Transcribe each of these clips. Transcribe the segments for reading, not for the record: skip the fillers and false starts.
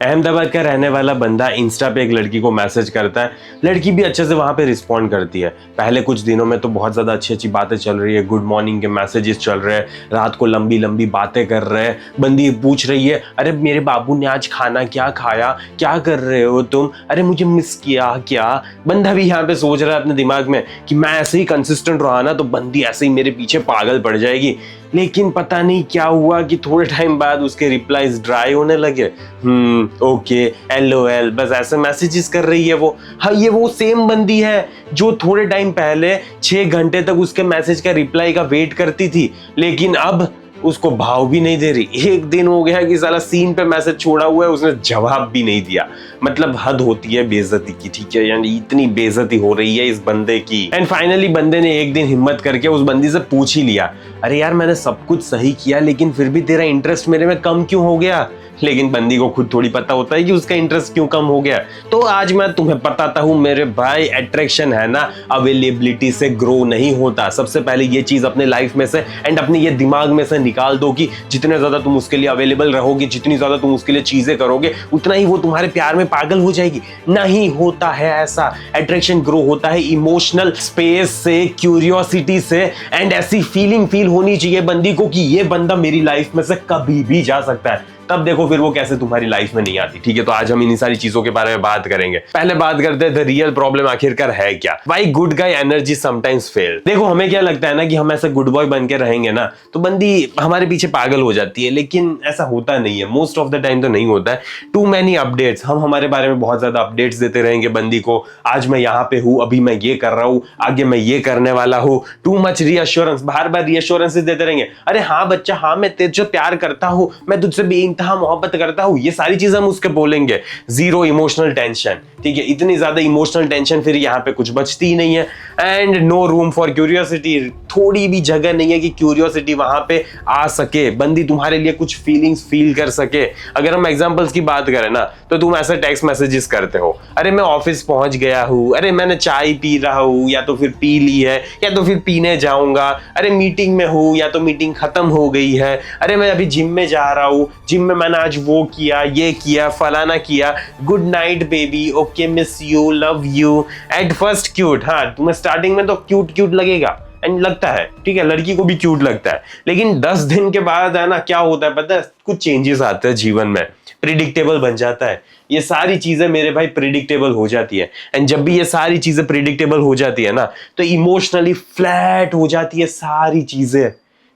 अहमदाबाद का रहने वाला बंदा इंस्टा पे एक लड़की को मैसेज करता है, लड़की भी अच्छे से वहां पे रिस्पॉन्ड करती है। पहले कुछ दिनों में तो बहुत ज्यादा अच्छी अच्छी बातें चल रही है, गुड मॉर्निंग के मैसेजेस चल रहे हैं, रात को लंबी लंबी बातें कर रहे हैं। बंदी पूछ रही है, अरे मेरे बाबू ने आज खाना क्या खाया, क्या कर रहे हो तुम, अरे मुझे मिस किया क्या। बंदा भी यहाँ पे सोच रहा है अपने दिमाग में कि मैं ऐसे ही कंसिस्टेंट रहा ना तो बंदी ऐसे ही मेरे पीछे पागल पड़ जाएगी। लेकिन पता नहीं क्या हुआ कि थोड़े टाइम बाद उसके रिप्लाईज ड्राई होने लगे। ओके, LOL, बस ऐसे मैसेजेस कर रही है वो। हाँ, ये वो सेम बंदी है जो थोड़े टाइम पहले 6 घंटे तक उसके मैसेज का रिप्लाई का वेट करती थी, लेकिन अब उसको भाव भी नहीं दे रही। एक दिन हो गया कि साला सीन पे मैसेज छोड़ा हुआ है, उसने जवाब भी नहीं दिया। मतलब हद होती है बेइज्जती की, ठीक है, यानी इतनी बेइज्जती हो रही है इस बंदे की। एंड फाइनली बंदे ने एक दिन हिम्मत करके उस बंदी से पूछ ही लिया, अरे यार मैंने सब कुछ सही किया लेकिन फिर भी तेरा इंटरेस्ट मेरे में कम क्यों हो गया। लेकिन बंदी को खुद थोड़ी पता होता है कि उसका इंटरेस्ट क्यों कम हो गया। तो आज मैं तुम्हें बताता हूं मेरे भाई, अट्रैक्शन है ना अवेलेबिलिटी से ग्रो नहीं होता। सबसे पहले ये चीज अपने लाइफ में से एंड अपने ये दिमाग में से निकाल दो कि जितने ज्यादा तुम उसके लिए अवेलेबल रहोगे, जितनी ज्यादा तुम उसके लिए चीजें करोगे, उतना ही वो तुम्हारे प्यार में पागल हो जाएगी। नहीं होता है ऐसा। अट्रैक्शन ग्रो होता है इमोशनल स्पेस से, क्यूरियोसिटी से, एंड ऐसी फीलिंग फील होनी चाहिए बंदी को कि ये बंदा मेरी लाइफ में से कभी भी जा सकता है। तब देखो फिर वो कैसे तुम्हारी लाइफ में नहीं आती। ठीक है, तो आज हम इन्हीं सारी चीजों के बारे में बात करेंगे। पहले बात करते हैं द रियल प्रॉब्लम आखिरकार है क्या। Why good guy energy sometimes fail. देखो हमें क्या लगता है ना कि हम ऐसे गुड बॉय बन के रहेंगे ना तो बंदी हमारे पीछे पागल हो जाती है, लेकिन ऐसा होता नहीं है। मोस्ट ऑफ द टाइम तो नहीं होता है। टू मैनी अपडेट्स, हम हमारे बारे में बहुत ज्यादा अपडेट्स देते रहेंगे बंदी को। आज मैं यहाँ पे हूँ, अभी मैं ये कर रहा हूँ, आगे मैं ये करने वाला हूँ। टू मच रीअश्योरेंस, बार बार रीअश्योरेंसेस देते रहेंगे। अरे हाँ बच्चा, हाँ मैं तुझसे प्यार करता हूँ, मैं तुझसे बेइंतहा मोहब्बत करता हूँ, ये सारी चीजें हम उसके बोलेंगे। जीरो इमोशनल टेंशन, ठीक है, इतनी ज्यादा इमोशनल टेंशन फिर यहाँ पे कुछ बचती ही नहीं है। And no room for curiosity, थोड़ी भी जगह नहीं है कि क्यूरियोसिटी वहां पे आ सके, बंदी तुम्हारे लिए कुछ फीलिंग्स फील कर सके। अगर हम एग्जांपल्स की बात करें ना तो तुम ऐसे टेक्स्ट मैसेजेस करते हो, अरे मैं ऑफिस पहुंच गया हूँ, अरे मैंने चाय पी रहा हूँ या तो फिर पी ली है या तो फिर पीने जाऊंगा, अरे मीटिंग में हूँ या तो मीटिंग खत्म हो गई है, अरे मैं अभी जिम में जा रहा हूँ, जिम में मैंने आज वो किया, ये किया, फलाना किया, good night baby, okay miss you, love you. At first cute, हाँ तुम्हें स्टार्टिंग में तो क्यूट क्यूट लगेगा एंड लगता है, ठीक है, लड़की को भी क्यूट लगता है, लेकिन 10 दिन के बाद है ना क्या होता है पता है, कुछ चेंजेस आते हैं जीवन में, प्रिडिक्टेबल बन जाता है। ये सारी चीजें मेरे भाई प्रिडिक्टेबल हो जाती है। एंड जब भी ये सारी चीजें प्रिडिक्टेबल हो जाती है ना तो इमोशनली फ्लैट हो जाती है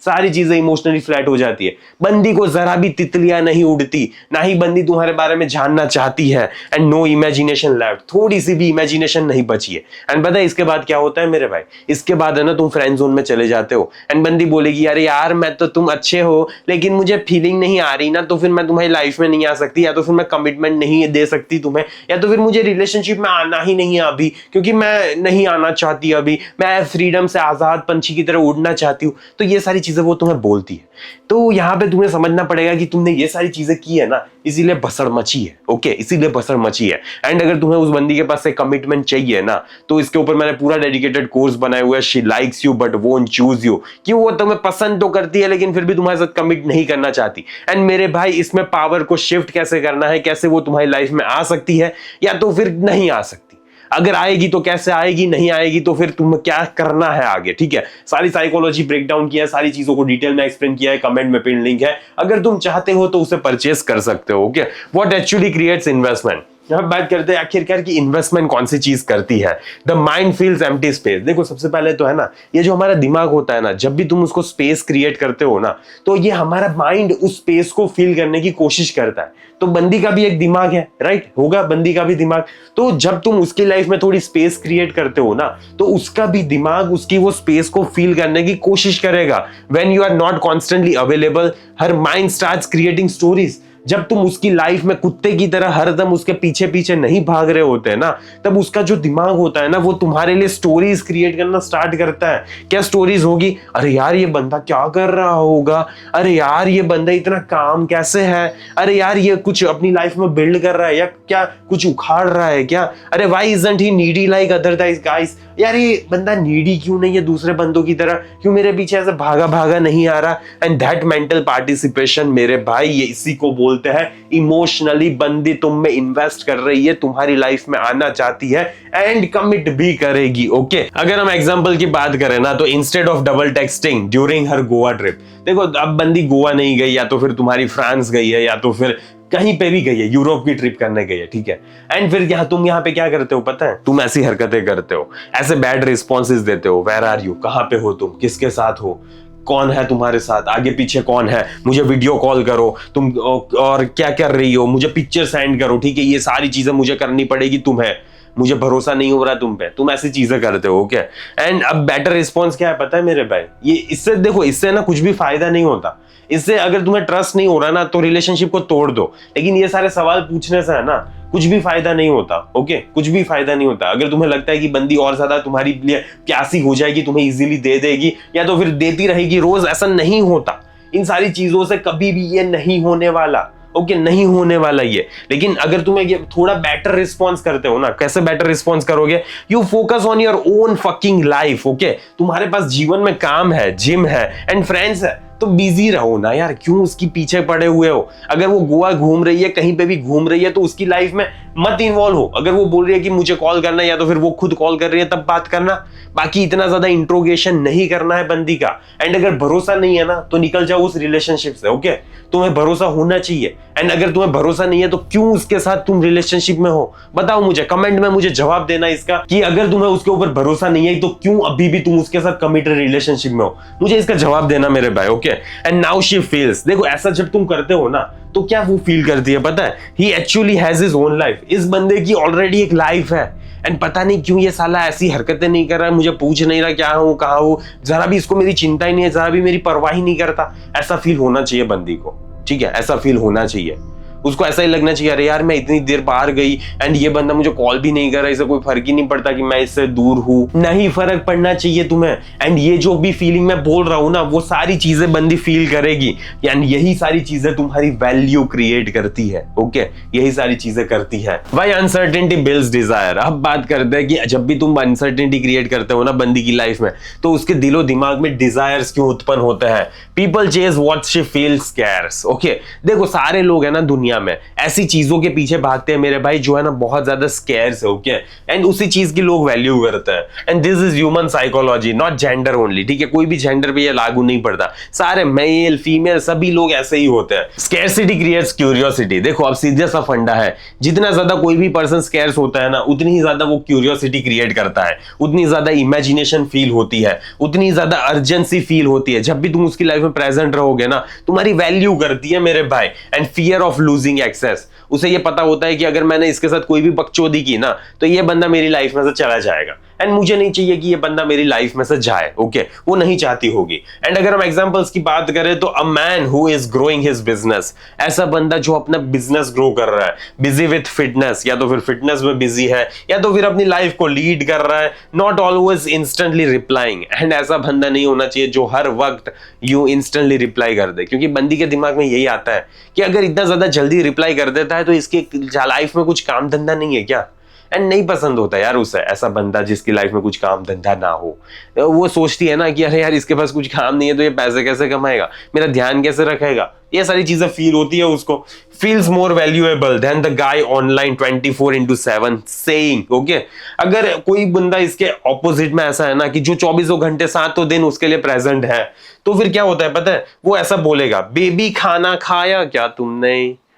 सारी चीजें इमोशनली फ्लैट हो जाती है। बंदी को जरा भी तितलियां नहीं उड़ती, ना ही बंदी तुम्हारे बारे में जानना चाहती है। एंड नो इमेजिनेशन लेफ्ट, थोड़ी सी भी इमेजिनेशन नहीं बची है। एंड पता है इसके बाद क्या होता है मेरे भाई, इसके बाद है ना तुम फ्रेंड जोन में चले जाते हो एंड बंदी बोलेगी, अरे यार मैं तो, तुम अच्छे हो लेकिन मुझे फीलिंग नहीं आ रही ना, तो फिर मैं तुम्हारी लाइफ में नहीं आ सकती, या तो फिर मैं कमिटमेंट नहीं दे सकती तुम्हें, या तो फिर मुझे रिलेशनशिप में आना ही नहीं है अभी क्योंकि मैं नहीं आना चाहती, अभी मैं फ्रीडम से आजाद पंछी की तरह उड़ना चाहती हूँ। तो ये सारी वो तुम्हें बोलती है। तो यहां पे तुम्हें समझना पड़ेगा कि तुमने ये सारी चीजें की है ना इसीलिए भसड़ मची है। ओके, इसीलिए भसड़ मची है। एंड अगर तुम्हें उस बंदी के पास से कमिटमेंट चाहिए ना तो इसके ऊपर मैंने पूरा डेडिकेटेड कोर्स बनाया हुआ है, she likes you but won't choose you, कि वो तुम्हें पसंद तो करती है लेकिन फिर भी तुम्हारे साथ कमिट नहीं करना चाहती। एंड मेरे भाई इसमें पावर को शिफ्ट कैसे करना है, कैसे वो तुम्हारी लाइफ में आ सकती है या तो फिर नहीं आ सकती, अगर आएगी तो कैसे आएगी, नहीं आएगी तो फिर तुम्हें क्या करना है आगे, ठीक है। सारी साइकोलॉजी ब्रेक डाउन किया है, सारी चीजों को डिटेल में एक्सप्लेन किया है, कमेंट में पिन लिंक है, अगर तुम चाहते हो तो उसे परचेस कर सकते हो। Okay, what actually creates investment. अब बात करते हैं आखिरकार की इन्वेस्टमेंट कौन सी चीज करती है। The mind feels empty space. देखो सबसे पहले तो है ना ये जो हमारा दिमाग होता है ना, जब भी तुम उसको स्पेस क्रिएट करते हो ना तो ये हमारा माइंड उस स्पेस को फील करने की कोशिश करता है। तो बंदी का भी एक दिमाग है, राइट, होगा बंदी का भी दिमाग। तो जब तुम उसकी लाइफ में थोड़ी स्पेस क्रिएट करते हो ना तो उसका भी दिमाग उसकी वो स्पेस को फील करने की कोशिश करेगा। When you are not constantly available, her mind starts creating stories. जब तुम उसकी लाइफ में कुत्ते की तरह हरदम उसके पीछे पीछे नहीं भाग रहे होते हैं ना तब उसका जो दिमाग होता है ना वो तुम्हारे लिए स्टोरीज क्रिएट करना स्टार्ट करता है। क्या स्टोरीज होगी, अरे यार ये बंदा क्या कर रहा होगा, अरे यार ये बंदा इतना काम कैसे है, अरे यार ये कुछ अपनी लाइफ में बिल्ड कर रहा है या क्या कुछ उखाड़ रहा है क्या, अरे why isn't he needy like other guys, यार ये बंदा नीडी क्यों नहीं है दूसरे बंदों की तरह, क्यों मेरे पीछे ऐसे भागा भागा नहीं आ रहा। एंड दैट मेंटल पार्टिसिपेशन मेरे भाई ये इसी को बोल बोलते हैं इमोशनली बंदी तुम में इन्वेस्ट कर रही है, तुम्हारी लाइफ में आना चाहती है एंड कमिट भी करेगी। ओके, अगर हम एग्जांपल की बात करें ना, तो instead of double texting during her Goa trip, देखो अब बंदी गोवा नहीं गई, या तो फिर तुम्हारी फ्रांस गई है, या तो फिर कहीं पे भी गई है, यूरोप की ट्रिप करने गई है, ठीक है, एंड फिर तुम यहाँ पे क्या करते हो पता है, तुम ऐसी हरकतें करते हो, ऐसे बैड रिस्पॉन्सेज देते हो, वेयर आर यू, कहाँ पे हो तुम, किसके साथ हो, कौन है तुम्हारे साथ, आगे पीछे कौन है, मुझे वीडियो कॉल करो तुम, और क्या कर रही हो, मुझे पिक्चर सेंड करो, ठीक है, ये सारी चीजें मुझे करनी पड़ेगी तुम्हें, मुझे भरोसा नहीं हो रहा तुम पे, तुम ऐसी चीजें करते हो। ओके, एंड अब बेटर रिस्पॉन्स क्या है पता है मेरे भाई, ये इससे देखो, इससे ना कुछ भी फायदा नहीं होता, इससे अगर तुम्हें ट्रस्ट नहीं हो रहा ना तो रिलेशनशिप को तोड़ दो, लेकिन ये सारे सवाल पूछने से है ना कुछ भी फायदा नहीं होता। ओके, कुछ भी फायदा नहीं होता। अगर तुम्हें लगता है कि बंदी और ज्यादा तुम्हारी लिए प्यासी हो जाएगी, तुम्हें इजीली दे देगी, या तो फिर देती रहेगी रोज, ऐसा नहीं होता। इन सारी चीजों से कभी भी ये नहीं होने वाला। ओके, नहीं होने वाला ये। लेकिन अगर तुम्हें ये थोड़ा बेटर रिस्पॉन्स करते हो ना, कैसे बेटर रिस्पॉन्स करोगे, you focus on your own fucking life. Okay, तुम्हारे पास जीवन में काम है, जिम है एंड फ्रेंड्स है, तो बिजी रहो ना यार, क्यों उसकी पीछे पड़े हुए हो। अगर वो गोवा घूम रही है, कहीं पे भी घूम रही है, तो उसकी लाइफ में मत इन्वॉल्व हो। अगर वो बोल रही है कि मुझे कॉल करना है, या तो फिर वो खुद कॉल कर रही है, तब बात करना। बाकी इतना ज्यादा इंट्रोगेशन नहीं करना है बंदी का। एंड अगर भरोसा नहीं है ना तो निकल जाओ उस रिलेशनशिप से। ओके, तुम्हें भरोसा होना चाहिए। एंड अगर तुम्हें भरोसा नहीं है तो क्यों उसके साथ तुम रिलेशनशिप में हो, बताओ मुझे, कमेंट में मुझे जवाब देना इसका, कि अगर तुम्हें उसके ऊपर भरोसा नहीं है तो क्यों अभी भी तुम उसके साथ कमिटेड रिलेशनशिप में हो, मुझे इसका जवाब देना मेरे भाई। Okay, and now she feels, देखो ऐसा जब तुम करते हो ना तो क्या वो फील करती है पता है, he actually has his own life. इस बंदे की ऑलरेडी एक लाइफ है, एंड पता नहीं क्यों ये साला ऐसी हरकतें नहीं कर रहा है, मुझे पूछ नहीं रहा क्या हूं कहां हूं, जरा भी इसको मेरी चिंता ही नहीं है, जरा भी मेरी परवाह ही नहीं करता। ऐसा फील होना चाहिए बंदी को, ठीक है, ऐसा फील होना चाहिए उसको। ऐसा ही लगना चाहिए, अरे यार मैं इतनी देर बाहर गई एंड ये बंदा मुझे कॉल भी नहीं कर रहा, इसे कोई फर्क ही नहीं पड़ता कि मैं इससे दूर हूं। नहीं फर्क पड़ना चाहिए तुम्हें। एंड ये जो भी फीलिंग मैं बोल रहा हूं ना, वो सारी चीजें बंदी फील करेगी, एंड यही सारी चीजें तुम्हारी वैल्यू क्रिएट करती है। ओके, यही सारी चीजें करती है। भाई अनसर्टेनिटी बिल्ड्स डिजायर। अब बात करते हैं कि जब भी तुम अनसर्टेनिटी क्रिएट करते हो ना बंदी की लाइफ में, तो उसके दिलो दिमाग में डिजायर्स क्यों उत्पन्न होते हैं। People chase what she feels scarce. Okay, देखो सारे लोग है ना दुनिया में ऐसी चीजों के पीछे भागते हैं मेरे भाई जो है ना बहुत ज्यादा स्कैर्स है। ओके, एंड उसी चीज की लोग वैल्यू करते हैं। And this is human psychology, not gender only, ठीक है, कोई भी जेंडर पे ये लागू नहीं पड़ता, सारे मेल फीमेल सभी लोग ऐसे ही होते हैं। Scarcity creates curiosity. देखो अब सीधा सा फंडा है, जितना ज्यादा कोई भी पर्सन स्कैर्स होता है ना, उतनी ही ज्यादा वो क्यूरियोसिटी क्रिएट करता है, उतनी ज्यादा इमेजिनेशन फील होती है, उतनी ज्यादा अर्जेंसी फील होती है। जब भी तुम उसकी लाइफ में प्रेजेंट रहोगे ना, तुम्हारी वैल्यू करती है मेरे भाई। And fear of losing access, उसे ये पता होता है कि अगर मैंने इसके साथ कोई भी बकचोदी की ना तो ये बंदा मेरी लाइफ में से चला जाएगा, एंड मुझे नहीं चाहिए कि ये बंदा मेरी लाइफ में से जाए। ओके, वो नहीं चाहती होगी। एंड अगर हम एग्जांपल्स की बात करें तो a man who is growing his business, ऐसा बंदा जो अपना बिजनेस ग्रो कर रहा है, बिजी विद फिटनेस, या तो फिर फिटनेस में बिजी है, या तो फिर अपनी लाइफ को लीड कर रहा है, not always instantly replying. And ऐसा बंदा नहीं होना चाहिए जो हर वक्त यूं इंस्टेंटली रिप्लाई कर दे, क्योंकि बंदी के दिमाग में यही आता है कि अगर इतना ज्यादा जल्दी रिप्लाई कर देता है तो इसके लाइफ में कुछ काम धंधा नहीं है क्या। एंड नहीं पसंद होता यार उसे ऐसा बंदा जिसकी लाइफ में कुछ काम धंधा ना हो। वो सोचती है ना कि अरे यार इसके पास कुछ काम नहीं है तो ये पैसे कैसे कमाएगा, मेरा ध्यान कैसे रखेगा, ये सारी चीजें फील होती है उसको। Feels more valuable then the guy online 24/7 saying. Okay, अगर कोई बंदा इसके ऑपोजिट में ऐसा है ना कि जो 24 घंटे 7 दिन उसके लिए प्रेजेंट है, तो फिर क्या होता है पता है, वो ऐसा बोलेगा, बेबी खाना खाया क्या तुमने,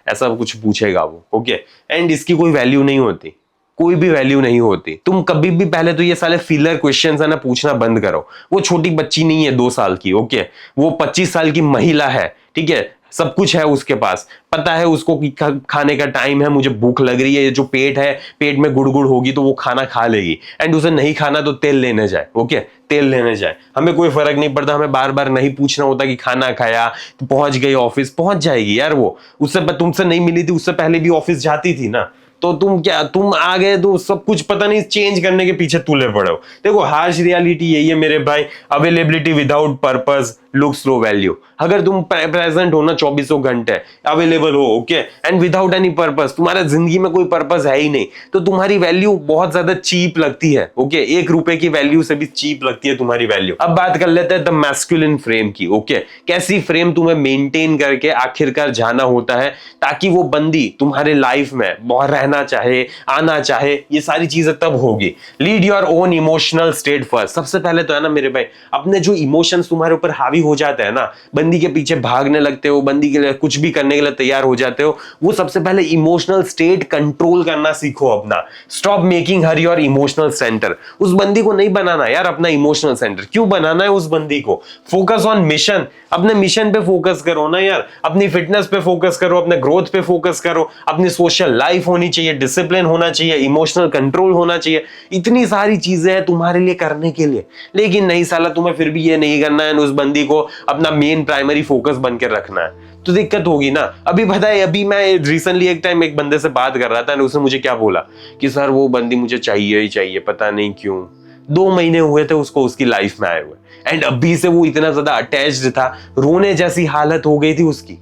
ऐसा कुछ पूछेगा वो। ओके, एंड इसकी कोई वैल्यू नहीं होती, कोई भी वैल्यू नहीं होती। तुम कभी भी पहले तो ये साले फिलर क्वेश्चंस है ना पूछना बंद करो। वो छोटी बच्ची नहीं है 2 साल की। ओके, वो 25 साल की महिला है, ठीक है, सब कुछ है उसके पास, पता है उसको कि खाने का टाइम है, मुझे भूख लग रही है, जो पेट है पेट में गुड़गुड़ होगी तो वो खाना खा लेगी। एंड उसे नहीं खाना तो तेल लेने जाए। ओके, तेल लेने जाए, हमें कोई फर्क नहीं पड़ता, हमें बार बार नहीं पूछना होता कि खाना खाया, तो पहुंच गई ऑफिस, पहुंच जाएगी यार वो। उससे तुमसे नहीं मिली थी, उससे पहले भी ऑफिस जाती थी ना, तो तुम आ गए तो सब कुछ पता नहीं चेंज करने के पीछे तुले पड़े हो। देखो हार्श रियलिटी यही है मेरे भाई, availability without purpose looks low value. अगर तुम प्रेजेंट हो ना 24 घंटे अवेलेबल हो, okay, and without any purpose, तुम्हारा जिंदगी में कोई पर्पस है ही नहीं, तो तुम्हारी वैल्यू बहुत ज्यादा चीप लगती है, ओके। 1 रुपए की वैल्यू से भी चीप लगती है तुम्हारी वैल्यू। अब बात कर लेते हैं द मैस्कुलिन फ्रेम की, ओके। कैसी फ्रेम तुम्हें मेंटेन करके आखिरकार जाना होता है ताकि वो बंदी तुम्हारे लाइफ में बहुत रहना चाहे, आना चाहे, ये सारी चीजें तब होगी। Lead your own emotional state first. सबसे पहले तो है ना मेरे भाई, अपने जो इमोशंस तुम्हारे ऊपर हावी हो जाते हैं ना, बंदी के पीछे भागने लगते हो, बंदी के लिए कुछ भी करने के लिए तैयार हो जाते हो, वो सबसे पहले इमोशनल स्टेट कंट्रोल करना सीखो अपना। Stop making her your emotional centre. उस बंदी को नहीं बनाना यार अपना इमोशनल सेंटर। क्यों बनाना है उस बंदी को? Focus on mission. अपने मिशन पे फोकस करो ना यार, अपनी फिटनेस पे फोकस करो, अपने ग्रोथ पे फोकस करो, अपनी सोशल लाइफ होनी चाहिए, डिसिप्लिन होना चाहिए, इमोशनल कंट्रोल होना चाहिए। इतनी सारी चीजें हैं तुम्हारे लिए करने के लिए, लेकिन नहीं साला, तुम्हें फिर भी ये नहीं करना है, उस बंदी को अपना मेन प्राइमरी फोकस बनकर रखना है, तो दिक्कत होगी ना। अभी पता है, अभी मैं रिसेंटली एक टाइम एक बंदे से बात कर रहा था, उसने मुझे क्या बोला कि सर वो बंदी मुझे चाहिए ही चाहिए, पता नहीं क्यों। 2 महीने हुए थे उसको उसकी लाइफ में आए हुए, एंड अभी से वो इतना ज्यादा अटैच्ड था, रोने जैसी हालत हो गई थी उसकी,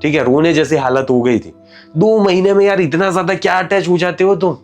ठीक है, रोने जैसी हालत हो गई थी। 2 महीने में यार इतना ज्यादा क्या अटैच हो जाते हो तुम?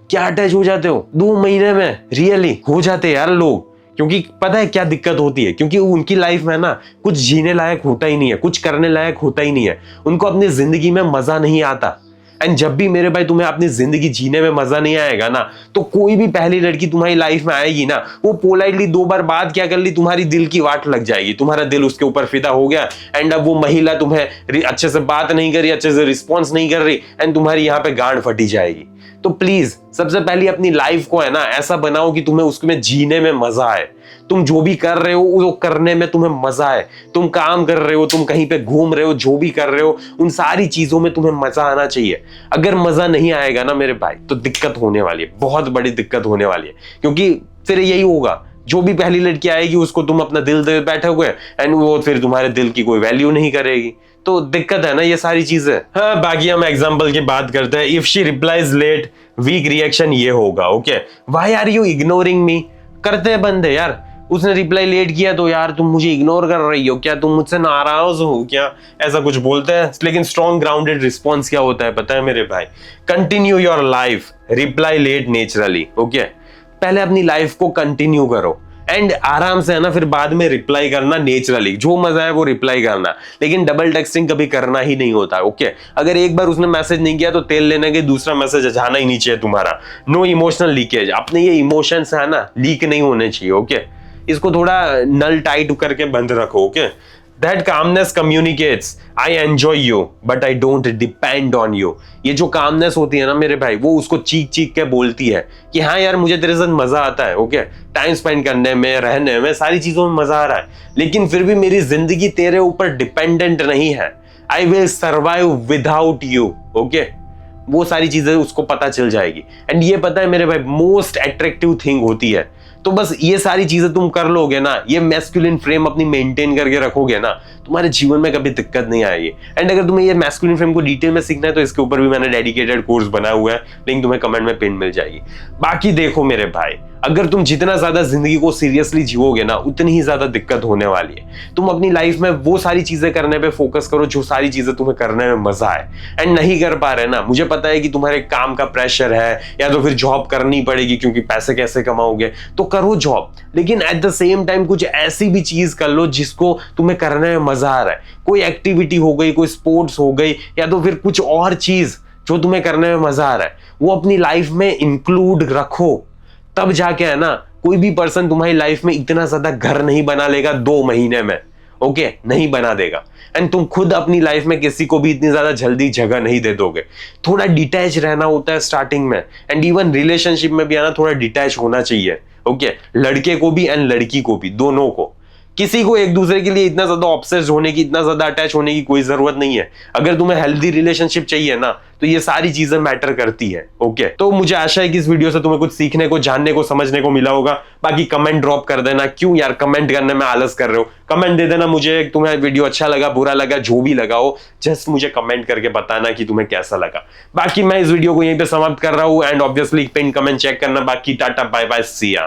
क्या अटैच हो जाते हो 2 महीने में? रियली हो जाते यार लोग। क्योंकि पता है क्या दिक्कत होती है, क्योंकि उनकी लाइफ में ना कुछ जीने लायक होता ही नहीं है, कुछ करने लायक होता ही नहीं है, उनको अपनी जिंदगी में मजा नहीं आता। एंड जब भी मेरे भाई तुम्हें अपनी जिंदगी जीने में मजा नहीं आएगा ना, तो कोई भी पहली लड़की तुम्हारी लाइफ में आएगी ना, वो पोलाइटली 2 बार बात क्या कर ली, तुम्हारी दिल की वाट लग जाएगी, तुम्हारा दिल उसके ऊपर फिदा हो गया, एंड अब वो महिला तुम्हें अच्छे से बात नहीं कर रही, अच्छे से रिस्पॉन्स नहीं कर रही, एंड तुम्हारी यहाँ पे गांड फटी जाएगी। तो प्लीज सबसे पहले अपनी लाइफ को है ना ऐसा बनाओ कि तुम्हें उसमें जीने में मजा आए। तुम जो भी कर रहे हो वो करने में तुम्हें मजा आए। तुम काम कर रहे हो, तुम कहीं पे घूम रहे हो, जो भी कर रहे हो, उन सारी चीजों में तुम्हें मजा आना चाहिए। अगर मजा नहीं आएगा ना मेरे भाई, तो दिक्कत होने वाली है, बहुत बड़ी दिक्कत होने वाली है। क्योंकि फिर यही होगा, जो भी पहली लड़की आएगी उसको तुम अपना दिल दे बैठे हुए, एंड वो फिर तुम्हारे दिल की कोई वैल्यू नहीं करेगी। तो दिक्कत है ना ये सारी चीजें। हाँ, बाकी हम एग्जांपल की बात करते हैं। If she replies late, weak reaction ये होगा, okay, why are you ignoring me? करते हैं बंदे यार, उसने रिप्लाई लेट किया तो यार तुम मुझे इग्नोर कर रही हो क्या, तुम मुझसे नाराज हो क्या, ऐसा कुछ बोलते हैं। लेकिन स्ट्रॉन्ग ग्राउंडेड रिस्पॉन्स क्या होता है पता है मेरे भाई? Continue your life, reply late naturally, okay. पहले अपनी लाइफ को कंटिन्यू करो, एंड आराम से है ना फिर बाद में रिप्लाई करना नेचुरली, जो मजा है वो रिप्लाई करना, लेकिन डबल टेक्सटिंग कभी करना ही नहीं होता, ओके। अगर एक बार उसने मैसेज नहीं किया तो तेल लेने के दूसरा मैसेज जाना ही नहीं चाहिए तुम्हारा। नो इमोशनल लीकेज, अपने ये इमोशंस है ना लीक नहीं होने चाहिए, ओके। इसको थोड़ा नल टाइट करके बंद रखो, okay. That calmness communicates, I enjoy you, but I don't depend on you. ये जो calmness होती है ना मेरे भाई, वो उसको चीख चीख के बोलती है कि हाँ यार मुझे तेरे साथ मजा आता है, ओके, टाइम स्पेंड करने में, रहने में, सारी चीजों में मजा आ रहा है, लेकिन फिर भी मेरी जिंदगी तेरे ऊपर डिपेंडेंट नहीं है। I will survive without you, okay. वो सारी चीजें उसको पता चल जाएगी। एंड ये पता है मेरे भाई मोस्ट अट्रैक्टिव थिंग होती है। तो बस ये सारी चीजें तुम कर लोगे ना, ये मैस्कुलिन फ्रेम अपनी मेंटेन करके रखोगे ना, तुम्हारे जीवन में कभी दिक्कत नहीं आएगी। एंड अगर तुम्हें ये मैस्कुलिन फ्रेम को डिटेल में सीखना है तो इसके ऊपर भी मैंने डेडिकेटेड कोर्स बनाया हुआ है, लिंक तुम्हें कमेंट में पिन मिल जाएगी। बाकी देखो मेरे भाई, अगर तुम जितना ज्यादा जिंदगी को सीरियसली जियोगे ना, उतनी ही ज्यादा दिक्कत होने वाली है। तुम अपनी लाइफ में वो सारी चीजें करने पे फोकस करो जो सारी चीजें तुम्हें करने में मजा आए। एंड नहीं कर पा रहे ना, मुझे पता है कि तुम्हारे काम का प्रेशर है, या तो फिर जॉब करनी पड़ेगी क्योंकि पैसे कैसे कमाओगे, तो करो जॉब, लेकिन एट द सेम टाइम कुछ ऐसी भी चीज कर लो जिसको तुम्हें करने में मजा आ रहा है। कोई एक्टिविटी हो गई, कोई स्पोर्ट्स हो गई, या तो फिर कुछ और चीज जो तुम्हें करने में मजा आ रहा है, वो अपनी लाइफ में इंक्लूड रखो। तब जाके है ना कोई भी पर्सन तुम्हारी लाइफ में इतना ज्यादा घर नहीं बना लेगा 2 महीने में, ओके, नहीं बना देगा। एंड तुम खुद अपनी लाइफ में किसी को भी इतनी ज्यादा जल्दी जगह नहीं दे दोगे। थोड़ा डिटैच रहना होता है स्टार्टिंग में, एंड इवन रिलेशनशिप में भी है ना थोड़ा डिटैच होना चाहिए, ओके। लड़के को भी एंड लड़की को भी, दोनों को। किसी को एक दूसरे के लिए इतना ज्यादा ऑब्सेस्ड होने की, इतना ज्यादा अटैच होने की कोई जरूरत नहीं है। अगर तुम्हें हेल्दी रिलेशनशिप चाहिए ना, तो ये सारी चीजें मैटर करती है, ओके। तो मुझे आशा है कि इस वीडियो से तुम्हें कुछ सीखने को, जानने को, समझने को मिला होगा। बाकी कमेंट ड्रॉप कर देना। क्यों यार कमेंट करने में आलस कर रहे हो? कमेंट दे देना मुझे, तुम्हें वीडियो अच्छा लगा, बुरा लगा, जो भी लगा हो, जस्ट मुझे कमेंट करके बताना कि तुम्हें कैसा लगा। बाकी मैं इस वीडियो को यहीं पे समाप्त कर रहा हूं, and obviously pin comment check करना। बाकी टाटा बाय बाय, सी या।